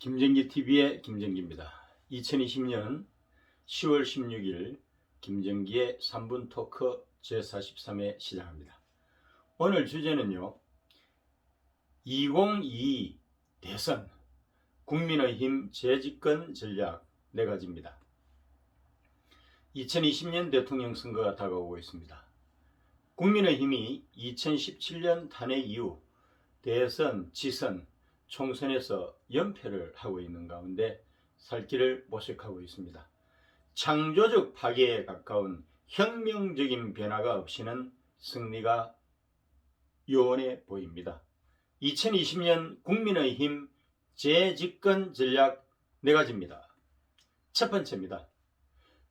김정기 TV의 김정기입니다. 2020년 10월 16일 김정기의 3분 토크 제43회 시작합니다. 오늘 주제는요, 2022 대선 국민의힘 재집권 전략 4가지입니다. 2020년 대통령 선거가 다가오고 있습니다. 국민의힘이 2017년 탄핵 이후 대선, 지선, 총선에서 연패를 하고 있는 가운데 살 길을 모색하고 있습니다. 창조적 파괴에 가까운 혁명적인 변화가 없이는 승리가 요원해 보입니다. 2020년 국민의힘 재집권 전략 4가지입니다. 첫 번째입니다.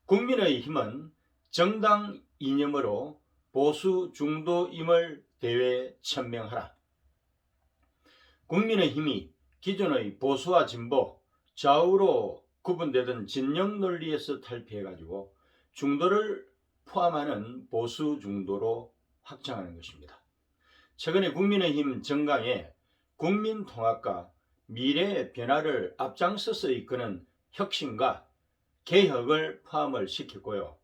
국민의힘은 정당 이념으로 보수 중도임을 대외 천명하라. 국민의힘이 기존의 보수와 진보, 좌우로 구분되던 진영 논리에서 탈피해가지고 중도를 포함하는 보수 중도로 확장하는 것입니다. 최근에 국민의힘 정강에 국민통합과 미래의 변화를 앞장서서 이끄는 혁신과 개혁을 포함을 시켰고요.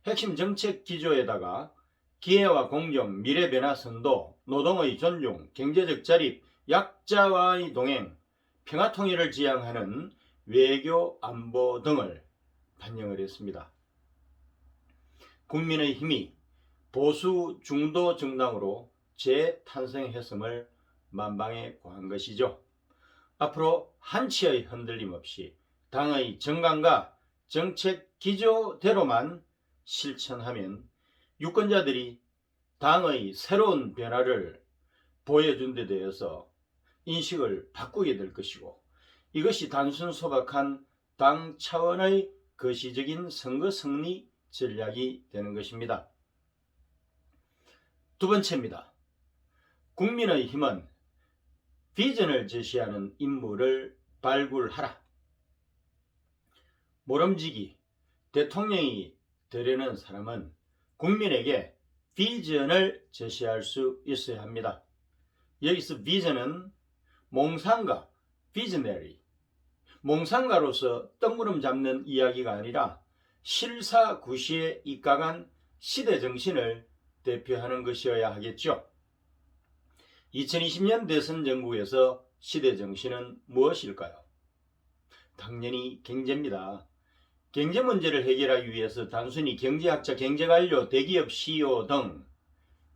핵심 정책 기조에다가 기회와 공정, 미래 변화 선도, 노동의 존중, 경제적 자립, 약자와의 동행, 평화통일을 지향하는 외교 안보 등을 반영을 했습니다. 국민의힘이 보수 중도 정당으로 재탄생했음을 만방에 고한 것이죠. 앞으로 한치의 흔들림 없이 당의 정강과 정책 기조대로만 실천하면 유권자들이 당의 새로운 변화를 보여준 데 대해서 인식을 바꾸게 될 것이고, 이것이 단순 소박한 당 차원의 거시적인 선거 승리 전략이 되는 것입니다. 두 번째입니다. 국민의힘은 비전을 제시하는 인물을 발굴하라. 모름지기 대통령이 되려는 사람은 국민에게 비전을 제시할 수 있어야 합니다. 여기서 비전은 몽상가, 비저너리, 몽상가로서 뜬구름 잡는 이야기가 아니라 실사구시에 입각한 시대정신을 대표하는 것이어야 하겠죠. 2020년 대선 전국에서 시대정신은 무엇일까요? 당연히 경제입니다. 경제 문제를 해결하기 위해서 단순히 경제학자, 경제관료, 대기업 CEO 등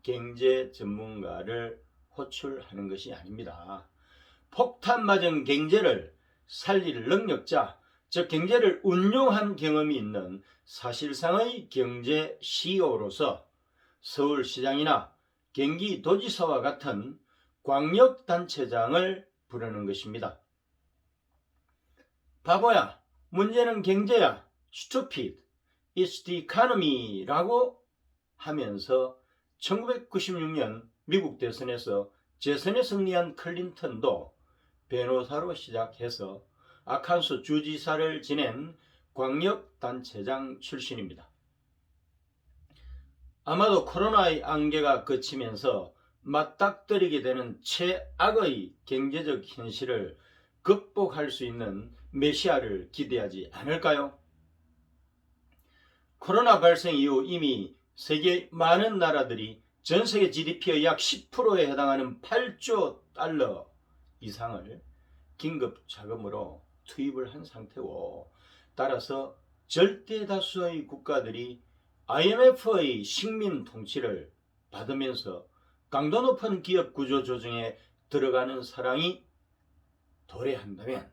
경제 전문가를 호출하는 것이 아닙니다. 폭탄 맞은 경제를 살릴 능력자, 즉 경제를 운용한 경험이 있는 사실상의 경제 CEO로서 서울시장이나 경기도지사와 같은 광역단체장을 부르는 것입니다. 바보야, 문제는 경제야, stupid, it's the economy 라고 하면서 1996년 미국 대선에서 재선에 승리한 클린턴도 변호사로 시작해서 아칸소 주지사를 지낸 광역단체장 출신입니다. 아마도 코로나의 안개가 그치면서 맞닥뜨리게 되는 최악의 경제적 현실을 극복할 수 있는 메시아를 기대하지 않을까요? 코로나 발생 이후 이미 세계 많은 나라들이 전 세계 GDP의 약 10%에 해당하는 8조 달러 이상을 긴급 자금으로 투입을 한 상태고, 따라서 절대 다수의 국가들이 IMF의 식민 통치를 받으면서 강도 높은 기업 구조 조정에 들어가는 사랑이 도래한다면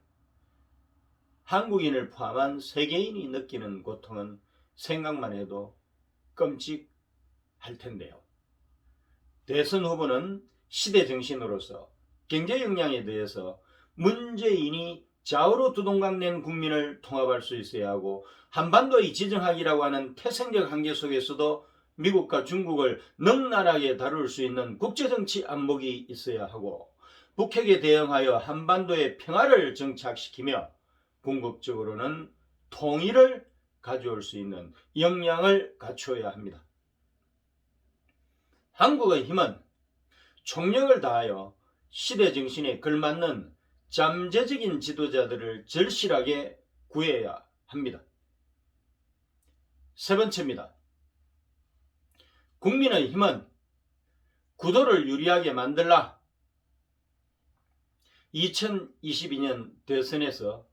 한국인을 포함한 세계인이 느끼는 고통은 생각만 해도 끔찍할 텐데요. 대선 후보는 시대 정신으로서 경제 역량에 대해서 문재인이 좌우로 두동강낸 국민을 통합할 수 있어야 하고, 한반도의 지정학이라고 하는 태생적 한계 속에서도 미국과 중국을 넉넉하게 다룰 수 있는 국제정치 안목이 있어야 하고, 북핵에 대응하여 한반도의 평화를 정착시키며 궁극적으로는 통일을 가져올 수 있는 역량을 갖추어야 합니다. 한국의 힘은 총력을 다하여 시대 정신에 걸맞는 잠재적인 지도자들을 절실하게 구해야 합니다. 세 번째입니다. 국민의힘은 구도를 유리하게 만들라. 2022년 대선에서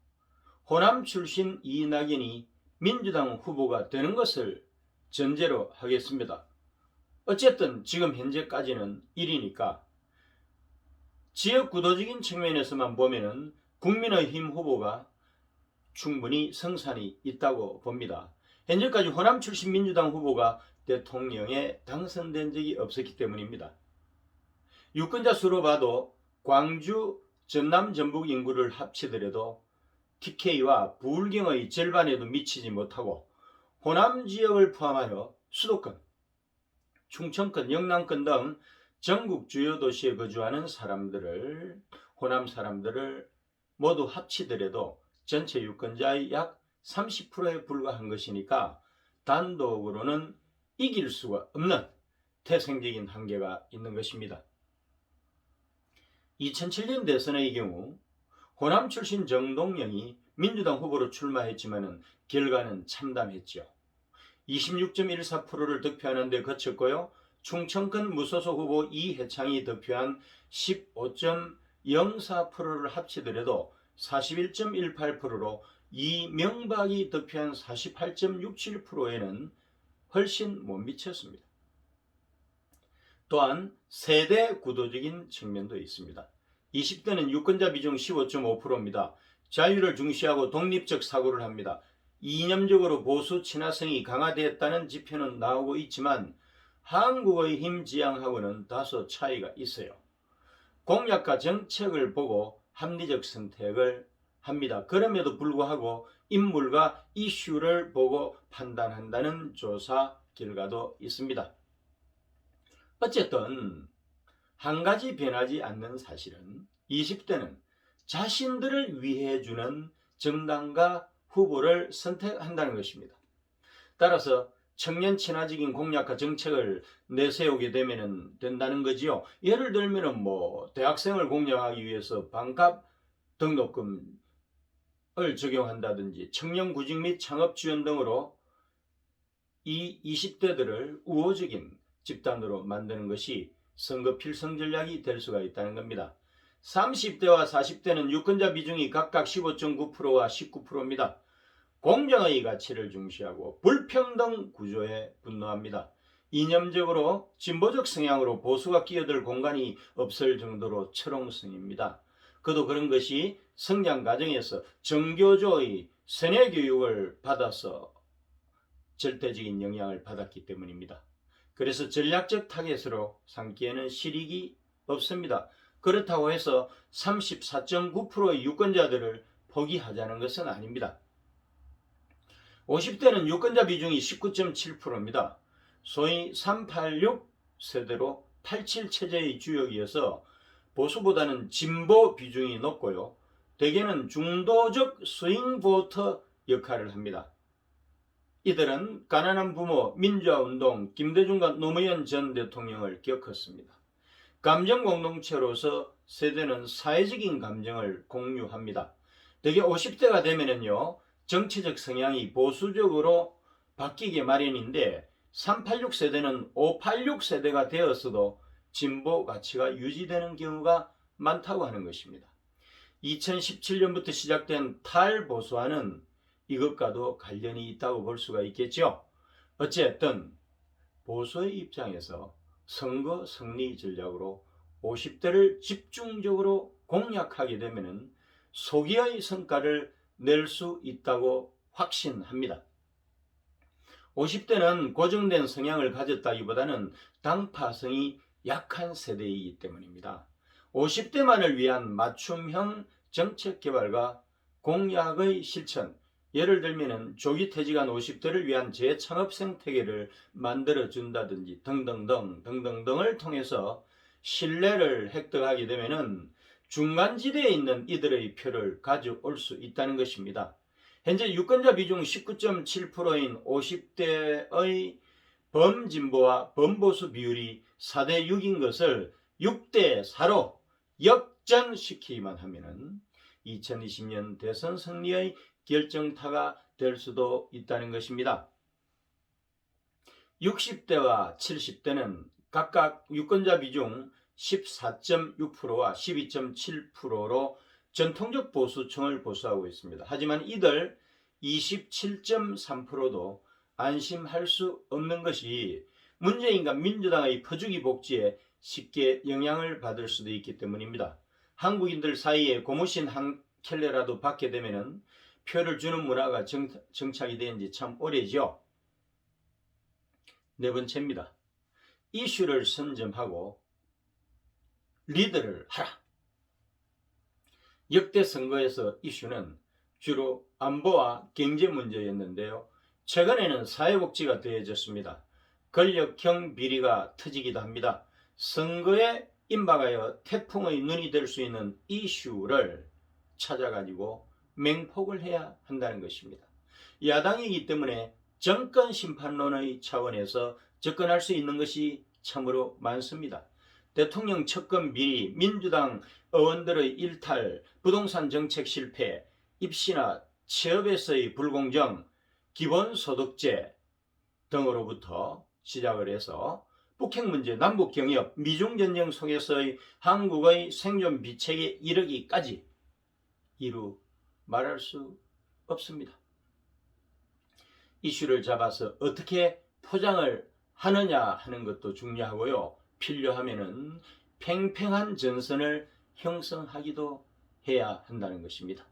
호남 출신 이낙연이 민주당 후보가 되는 것을 전제로 하겠습니다. 어쨌든 지금 현재까지는 1위니까 지역 구도적인 측면에서만 보면은 국민의힘 후보가 충분히 성산이 있다고 봅니다. 현재까지 호남 출신 민주당 후보가 대통령에 당선된 적이 없었기 때문입니다. 유권자 수로 봐도 광주, 전남, 전북 인구를 합치더라도 TK와 부울경의 절반에도 미치지 못하고 호남 지역을 포함하여 수도권, 충청권, 영남권 등 전국 주요 도시에 거주하는 사람들을, 호남 사람들을 모두 합치더라도 전체 유권자의 약 30%에 불과한 것이니까 단독으로는 이길 수가 없는 태생적인 한계가 있는 것입니다. 2007년 대선의 경우 호남 출신 정동영이 민주당 후보로 출마했지만 결과는 참담했죠. 26.14%를 득표하는 데 그쳤고요. 충청권 무소속 후보 이해창이 득표한 15.04%를 합치더라도 41.18%로 이명박이 득표한 48.67%에는 훨씬 못 미쳤습니다. 또한 세대 구도적인 측면도 있습니다. 20대는 유권자 비중 15.5%입니다. 자유를 중시하고 독립적 사고를 합니다. 이념적으로 보수 친화성이 강화됐다는 지표는 나오고 있지만 한국의 힘 지향하고는 다소 차이가 있어요. 공약과 정책을 보고 합리적 선택을 합니다. 그럼에도 불구하고 인물과 이슈를 보고 판단한다는 조사 결과도 있습니다. 어쨌든 한 가지 변하지 않는 사실은 20대는 자신들을 위해 주는 정당과 후보를 선택한다는 것입니다. 따라서 청년 친화적인 공약과 정책을 내세우게 되면 된다는 거지요. 예를 들면 대학생을 공략하기 위해서 반값 등록금을 적용한다든지 청년 구직 및 창업 지원 등으로 이 20대들을 우호적인 집단으로 만드는 것이 선거 필성 전략이 될 수가 있다는 겁니다. 30대와 40대는 유권자 비중이 각각 15.9%와 19%입니다. 공정의 가치를 중시하고 불평등 구조에 분노합니다. 이념적으로 진보적 성향으로 보수가 끼어들 공간이 없을 정도로 철옹성입니다. 그도 그런 것이 성장 과정에서 정교조의 세뇌 교육을 받아서 절대적인 영향을 받았기 때문입니다. 그래서 전략적 타겟으로 삼기에는 실익이 없습니다. 그렇다고 해서 34.9%의 유권자들을 포기하자는 것은 아닙니다. 50대는 유권자 비중이 19.7%입니다. 소위 386 세대로 87 체제의 주역이어서 보수보다는 진보 비중이 높고요. 대개는 중도적 스윙 보터 역할을 합니다. 이들은 가난한 부모, 민주화운동, 김대중과 노무현 전 대통령을 겪었습니다. 감정 공동체로서 세대는 사회적인 감정을 공유합니다. 대개 50대가 되면은요, 정치적 성향이 보수적으로 바뀌게 마련인데 386 세대는 586 세대가 되었어도 진보 가치가 유지되는 경우가 많다고 하는 것입니다. 2017년부터 시작된 탈보수화는 이것과도 관련이 있다고 볼 수가 있겠죠. 어쨌든 보수의 입장에서 선거 승리 전략으로 50대를 집중적으로 공략하게 되면 소기의 성과를 낼 수 있다고 확신합니다. 50대는 고정된 성향을 가졌다기보다는 당파성이 약한 세대이기 때문입니다. 50대만을 위한 맞춤형 정책 개발과 공약의 실천, 예를 들면 조기 퇴직한 50대를 위한 재창업 생태계를 만들어준다든지 등등등을 통해서 신뢰를 획득하게 되면 중간지대에 있는 이들의 표를 가져올 수 있다는 것입니다. 현재 유권자 비중 19.7%인 50대의 범진보와 범보수 비율이 4대 6인 것을 6대 4로 역전시키기만 하면 2020년 대선 승리의 결정타가 될 수도 있다는 것입니다. 60대와 70대는 각각 유권자 비중 14.6%와 12.7%로 전통적 보수층을 보수하고 있습니다. 하지만 이들 27.3%도 안심할 수 없는 것이 문재인과 민주당의 퍼주기 복지에 쉽게 영향을 받을 수도 있기 때문입니다. 한국인들 사이에 고무신 한 켤레라도 받게 되면 표를 주는 문화가 정착이 된 지 참 오래죠. 네 번째입니다. 이슈를 선점하고 리드를 하라. 역대 선거에서 이슈는 주로 안보와 경제 문제였는데요. 최근에는 사회복지가 더해졌습니다. 권력형 비리가 터지기도 합니다. 선거에 임박하여 태풍의 눈이 될 수 있는 이슈를 찾아가지고 맹폭을 해야 한다는 것입니다. 야당이기 때문에 정권 심판론의 차원에서 접근할 수 있는 것이 참으로 많습니다. 대통령 측근 비리, 민주당 의원들의 일탈, 부동산 정책 실패, 입시나 취업에서의 불공정, 기본소득제 등으로부터 시작을 해서 북핵 문제, 남북 경협, 미중 전쟁 속에서의 한국의 생존 비책에 이르기까지 이루 말할 수 없습니다. 이슈를 잡아서 어떻게 포장을 하느냐 하는 것도 중요하고요. 필요하면은 팽팽한 전선을 형성하기도 해야 한다는 것입니다.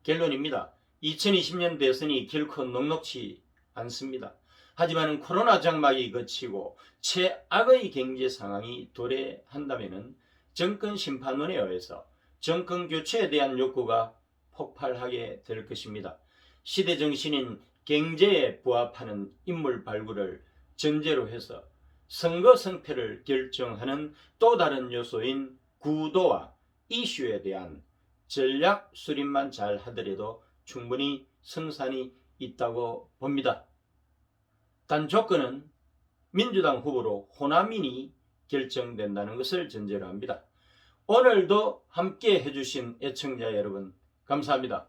결론입니다. 2020년 대선이 결코 녹록지 않습니다. 하지만 코로나 장막이 거치고 최악의 경제 상황이 도래한다면 정권 심판론에 의해서 정권 교체에 대한 욕구가 폭발하게 될 것입니다. 시대 정신인 경제에 부합하는 인물 발굴을 전제로 해서 선거 승패를 결정하는 또 다른 요소인 구도와 이슈에 대한 전략 수립만 잘 하더라도 충분히 승산이 있다고 봅니다. 단 조건은 민주당 후보로 호남인이 결정된다는 것을 전제로 합니다. 오늘도 함께 해주신 애청자 여러분 감사합니다.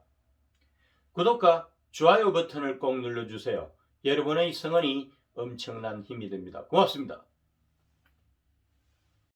구독과 좋아요 버튼을 꼭 눌러주세요. 여러분의 성원이 엄청난 힘이 됩니다. 고맙습니다.